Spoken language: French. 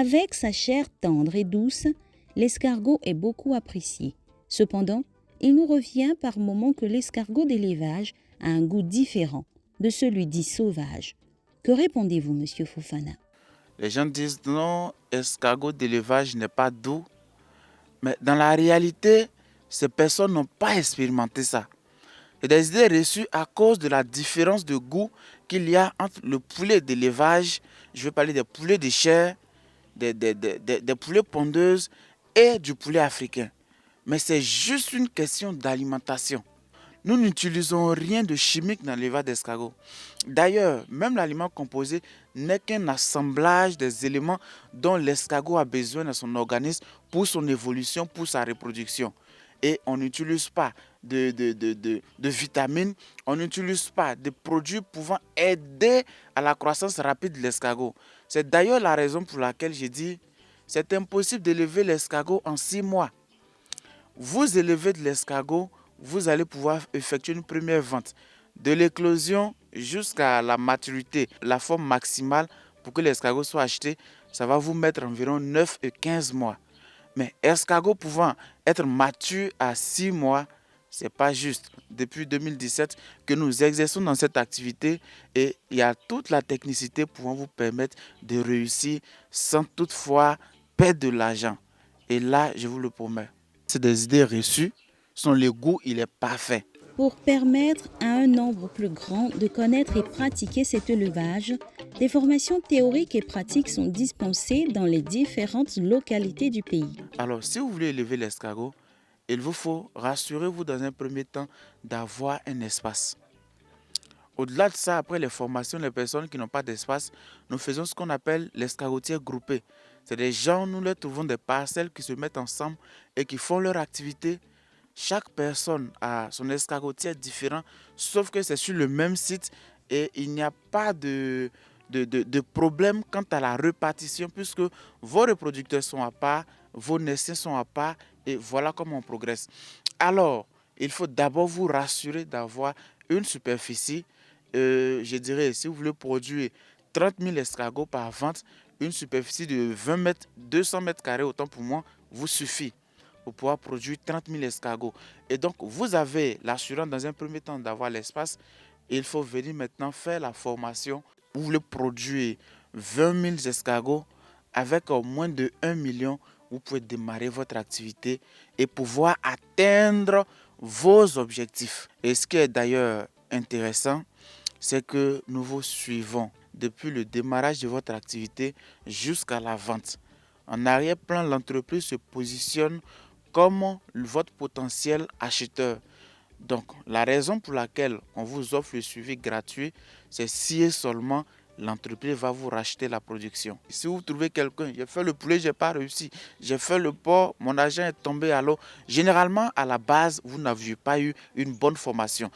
Avec sa chair tendre et douce, l'escargot est beaucoup apprécié. Cependant, il nous revient par moments que l'escargot d'élevage a un goût différent de celui dit sauvage. Que répondez-vous, Monsieur Fofana? Les gens disent non, escargot d'élevage n'est pas doux. Mais dans la réalité, ces personnes n'ont pas expérimenté ça. C'est des idées reçues à cause de la différence de goût qu'il y a entre le poulet d'élevage, je vais parler des poulets de chair, des poulets pondeuses et du poulet africain. Mais c'est juste une question d'alimentation. Nous n'utilisons rien de chimique dans l'élevage d'escargot. D'ailleurs, même l'aliment composé n'est qu'un assemblage des éléments dont l'escargot a besoin dans son organisme pour son évolution, pour sa reproduction. Et on n'utilise pas de vitamines, on n'utilise pas de produits pouvant aider à la croissance rapide de l'escargot. C'est d'ailleurs la raison pour laquelle j'ai dit c'est impossible d'élever l'escargot en 6 mois. Vous élevez de l'escargot, vous allez pouvoir effectuer une première vente. De l'éclosion jusqu'à la maturité, la forme maximale pour que l'escargot soit acheté, ça va vous mettre environ 9 et 15 mois. Mais escargot pouvant être mature à 6 mois, ce n'est pas juste. Depuis 2017 que nous exerçons dans cette activité et il y a toute la technicité pouvant vous permettre de réussir sans toutefois perdre de l'argent. Et là, je vous le promets. C'est des idées reçues, son le goût, il est parfait. Pour permettre à un nombre plus grand de connaître et pratiquer cet élevage, des formations théoriques et pratiques sont dispensées dans les différentes localités du pays. Alors, si vous voulez élever l'escargot, il vous faut, rassurez-vous dans un premier temps, d'avoir un espace. Au-delà de ça, après les formations, les personnes qui n'ont pas d'espace, nous faisons ce qu'on appelle l'escargotier groupé. C'est des gens, nous les trouvons des parcelles qui se mettent ensemble et qui font leur activité. Chaque personne a son escargotier différent, sauf que c'est sur le même site et il n'y a pas de problème quant à la répartition puisque vos reproducteurs sont à part, vos naissins sont à part et voilà comment on progresse. Alors, il faut d'abord vous rassurer d'avoir une superficie. Je dirais, si vous voulez produire 30 000 escargots par vente, une superficie de 20 mètres, 200 mètres carrés, autant pour moi, vous suffit pour pouvoir produire 30 000 escargots. Et donc, vous avez l'assurance dans un premier temps d'avoir l'espace. Il faut venir maintenant faire la formation. Vous voulez produire 20 000 escargots avec moins de 1 million. Vous pouvez démarrer votre activité et pouvoir atteindre vos objectifs. Et ce qui est d'ailleurs intéressant, c'est que nous vous suivons depuis le démarrage de votre activité jusqu'à la vente. En arrière-plan, l'entreprise se positionne comme votre potentiel acheteur. Donc, la raison pour laquelle on vous offre le suivi gratuit, c'est si et seulement l'entreprise va vous racheter la production. Si vous trouvez quelqu'un, j'ai fait le poulet, je n'ai pas réussi, j'ai fait le porc, mon argent est tombé à l'eau. Généralement, à la base, vous n'aviez pas eu une bonne formation.